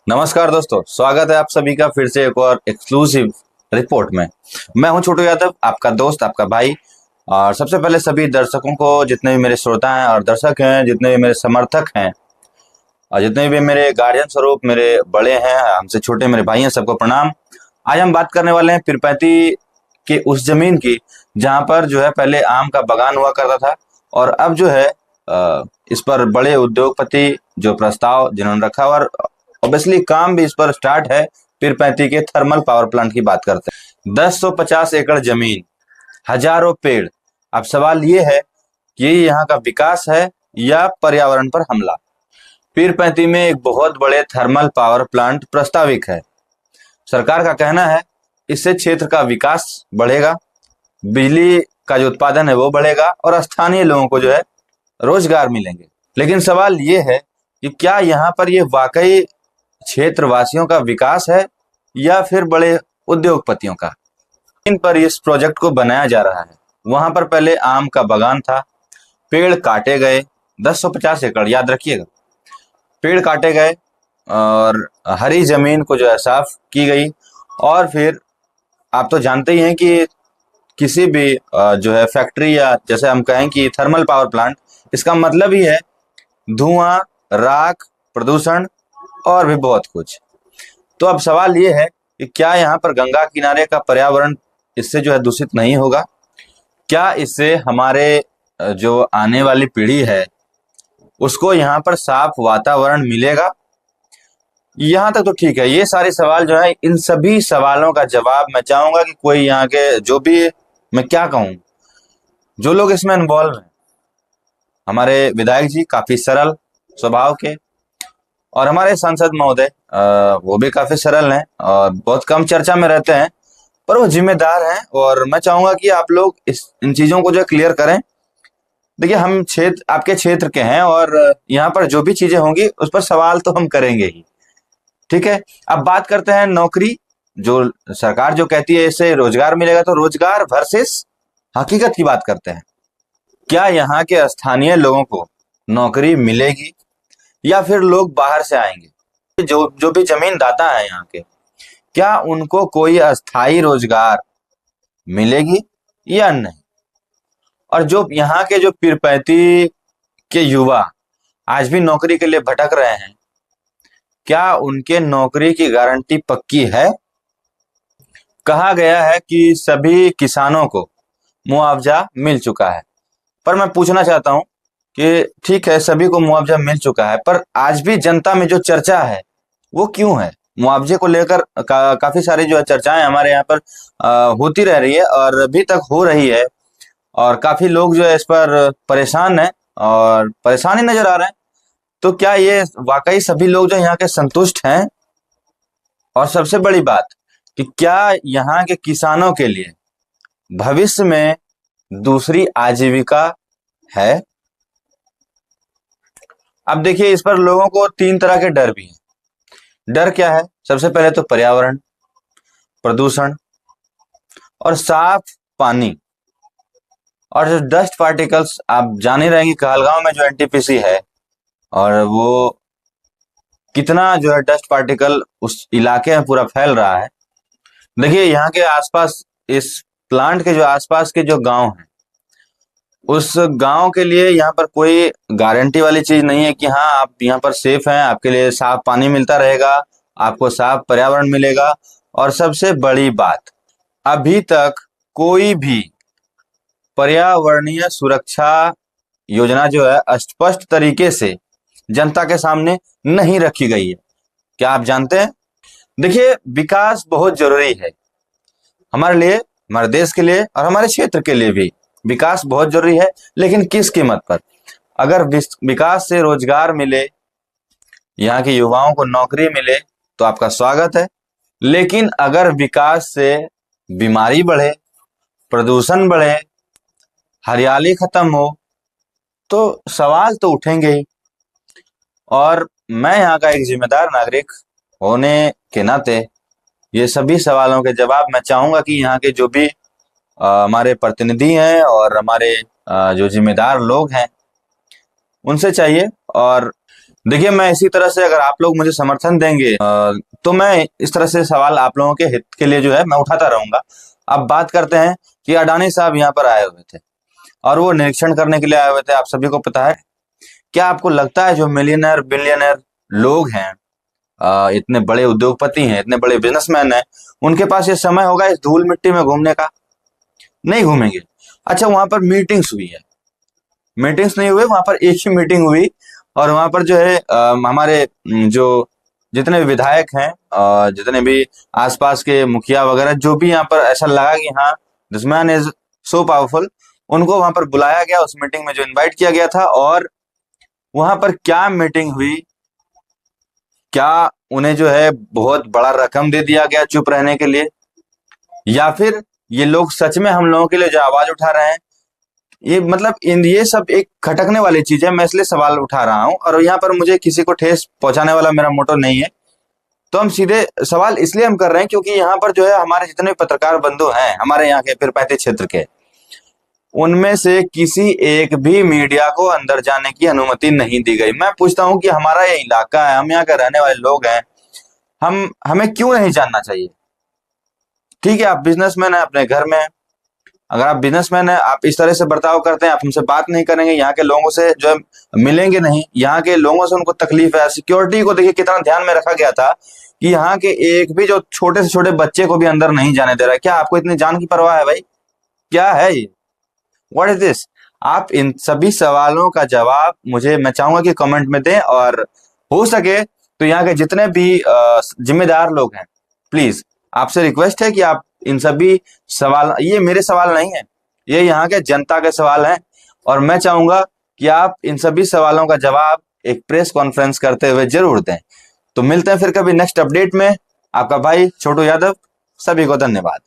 नमस्कार दोस्तों, स्वागत है आप सभी का फिर से एक और एक्सक्लूसिव रिपोर्ट में। मैं हूं छोटू यादव, आपका दोस्त, आपका भाई। और सबसे पहले सभी दर्शकों को, जितने भी मेरे श्रोता हैं और दर्शक हैं, जितने भी मेरे समर्थक हैं और जितने भी मेरे गार्जियन स्वरूप मेरे बड़े हैं, हमसे छोटे मेरे भाई हैं, सबको प्रणाम। आज हम बात करने वाले हैं पीरपैंती के उस जमीन की जहां पर जो है पहले आम का बागान हुआ करता था और अब जो है इस पर बड़े उद्योगपति जो प्रस्ताव जिन्होंने रखा और ऑब्वियसली काम भी इस पर स्टार्ट है। पीरपैंती के थर्मल पावर प्लांट की बात करते हैं। 1050 एकड़ जमीन, हजारों पेड़। अब सवाल ये है कि यहाँ का विकास है या पर्यावरण पर हमला। पीरपैंती में एक बहुत बड़े थर्मल पावर प्लांट प्रस्तावित है। सरकार का कहना है इससे क्षेत्र का विकास बढ़ेगा, बिजली का जो उत्पादन है वो बढ़ेगा और स्थानीय लोगों को जो है रोजगार मिलेंगे। लेकिन सवाल ये है कि क्या यहाँ पर ये वाकई क्षेत्रवासियों का विकास है या फिर बड़े उद्योगपतियों का। इन पर इस प्रोजेक्ट को बनाया जा रहा है। वहां पर पहले आम का बागान था, पेड़ काटे गए, 1050 एकड़ याद रखिएगा। पेड़ काटे गए और हरी जमीन को जो है साफ की गई। और फिर आप तो जानते ही हैं कि किसी भी जो है फैक्ट्री या जैसे हम कहें कि थर्मल पावर प्लांट, इसका मतलब ही है धुआं, राख, प्रदूषण और भी बहुत कुछ। तो अब सवाल ये है कि क्या यहाँ पर गंगा किनारे का पर्यावरण इससे जो है दूषित नहीं होगा? क्या इससे हमारे जो आने वाली पीढ़ी है उसको यहाँ पर साफ वातावरण मिलेगा? यहाँ तक तो ठीक है। ये सारे सवाल जो है, इन सभी सवालों का जवाब मैं चाहूंगा कि कोई यहाँ के जो भी, मैं क्या कहूँ, जो लोग इसमें इन्वॉल्व हैं। हमारे विधायक जी काफी सरल स्वभाव के और हमारे सांसद महोदय वो भी काफी सरल हैं और बहुत कम चर्चा में रहते हैं, पर वो जिम्मेदार हैं। और मैं चाहूंगा कि आप लोग इन चीजों को जो है क्लियर करें। देखिए, हम क्षेत्र आपके क्षेत्र के हैं और यहाँ पर जो भी चीजें होंगी उस पर सवाल तो हम करेंगे ही। ठीक है, अब बात करते हैं नौकरी। जो सरकार जो कहती है इससे रोजगार मिलेगा, तो रोजगार वर्सेस हकीकत की बात करते हैं। क्या यहाँ के स्थानीय लोगों को नौकरी मिलेगी या फिर लोग बाहर से आएंगे? जो जो भी जमीन दाता है यहाँ के, क्या उनको कोई अस्थाई रोजगार मिलेगी या नहीं? और जो यहाँ के जो पीरपैंती के युवा आज भी नौकरी के लिए भटक रहे हैं, क्या उनके नौकरी की गारंटी पक्की है? कहा गया है कि सभी किसानों को मुआवजा मिल चुका है, पर मैं पूछना चाहता हूं कि ठीक है, सभी को मुआवजा मिल चुका है, पर आज भी जनता में जो चर्चा है वो क्यों है? मुआवजे को लेकर काफी सारी जो है चर्चाएं हमारे यहाँ पर होती रह रही है और अभी तक हो रही है। और काफी लोग जो है इस पर परेशान हैं और परेशान ही नजर आ रहे हैं। तो क्या ये वाकई सभी लोग जो यहाँ के संतुष्ट हैं? और सबसे बड़ी बात कि क्या यहाँ के किसानों के लिए भविष्य में दूसरी आजीविका है? अब देखिए, इस पर लोगों को तीन तरह के डर भी हैं। डर क्या है? सबसे पहले तो पर्यावरण, प्रदूषण और साफ पानी। और जो डस्ट पार्टिकल्स, आप जान ही रहेंगे कहलगांव में जो एनटीपीसी है और वो कितना जो है डस्ट पार्टिकल उस इलाके में पूरा फैल रहा है। देखिए, यहाँ के आसपास, इस प्लांट के जो आसपास के जो गांव हैं, उस गांव के लिए यहाँ पर कोई गारंटी वाली चीज नहीं है कि हाँ आप यहाँ पर सेफ हैं, आपके लिए साफ पानी मिलता रहेगा, आपको साफ पर्यावरण मिलेगा। और सबसे बड़ी बात, अभी तक कोई भी पर्यावरणीय सुरक्षा योजना जो है स्पष्ट तरीके से जनता के सामने नहीं रखी गई है। क्या आप जानते हैं? देखिए, विकास बहुत जरूरी है हमारे लिए, हमारे देश के लिए और हमारे क्षेत्र के लिए भी विकास बहुत जरूरी है। लेकिन किस कीमत पर? अगर विकास से रोजगार मिले, यहाँ के युवाओं को नौकरी मिले, तो आपका स्वागत है। लेकिन अगर विकास से बीमारी बढ़े, प्रदूषण बढ़े, हरियाली खत्म हो, तो सवाल तो उठेंगे ही। और मैं यहाँ का एक जिम्मेदार नागरिक होने के नाते ये सभी सवालों के जवाब मैं चाहूंगा कि यहाँ के जो भी हमारे प्रतिनिधि हैं और हमारे जो जिम्मेदार लोग हैं उनसे चाहिए। और देखिए, मैं इसी तरह से अगर आप लोग मुझे समर्थन देंगे तो मैं इस तरह से सवाल आप लोगों के हित के लिए जो है मैं उठाता रहूंगा। अब बात करते हैं कि अडानी साहब यहाँ पर आए हुए थे और वो निरीक्षण करने के लिए आए हुए थे, आप सभी को पता है। क्या आपको लगता है जो मिलियनर बिलियनर लोग हैं, इतने बड़े उद्योगपति हैं, इतने बड़े बिजनेसमैन हैं, उनके पास ये समय होगा इस धूल मिट्टी में घूमने का? नहीं घूमेंगे। अच्छा, वहां पर मीटिंग्स हुई है, मीटिंग्स नहीं हुए, वहां पर एक ही मीटिंग हुई और वहां पर जो है हमारे जो जितने भी विधायक हैं, जितने भी आसपास के मुखिया वगैरह, जो भी यहाँ पर ऐसा लगा कि हाँ this man is so powerful, उनको वहां पर बुलाया गया उस मीटिंग में जो इनवाइट किया गया था। और वहां पर क्या मीटिंग हुई, क्या उन्हें जो है बहुत बड़ा रकम दे दिया गया चुप रहने के लिए, या फिर ये लोग सच में हम लोगों के लिए जो आवाज उठा रहे हैं? ये मतलब इन ये सब एक खटकने वाली चीज है, मैं इसलिए सवाल उठा रहा हूं और यहाँ पर मुझे किसी को ठेस पहुंचाने वाला मेरा मोटो नहीं है। तो हम सीधे सवाल इसलिए हम कर रहे हैं क्योंकि यहाँ पर जो है हमारे जितने पत्रकार बंधु हैं हमारे यहाँ के पीरपैंती क्षेत्र के, उनमें से किसी एक भी मीडिया को अंदर जाने की अनुमति नहीं दी गई। मैं पूछता हूं कि हमारा ये इलाका है, हम यहाँ के रहने वाले लोग हैं, हमें क्यों नहीं जानना चाहिए? ठीक है, आप बिजनेसमैन हैं, अपने घर में हैं। अगर आप बिजनेसमैन हैं, आप इस तरह से बर्ताव करते हैं, आप हमसे बात नहीं करेंगे, यहाँ के लोगों से जो है मिलेंगे नहीं, यहाँ के लोगों से उनको तकलीफ है। सिक्योरिटी को देखिए कितना ध्यान में रखा गया था कि यहाँ के एक भी जो छोटे से छोटे बच्चे को भी अंदर नहीं जाने दे रहा है। क्या आपको इतनी जान की परवाह है भाई? क्या है ये? What is this? आप इन सभी सवालों का जवाब मुझे, मैं चाहूंगा कि कमेंट में दें, और हो सके तो यहाँ के जितने भी जिम्मेदार लोग हैं, प्लीज आपसे रिक्वेस्ट है कि आप इन सभी सवाल, ये मेरे सवाल नहीं है, ये यहाँ के जनता के सवाल हैं, और मैं चाहूंगा कि आप इन सभी सवालों का जवाब एक प्रेस कॉन्फ्रेंस करते हुए जरूर दें। तो मिलते हैं फिर कभी नेक्स्ट अपडेट में। आपका भाई छोटू यादव, सभी को धन्यवाद।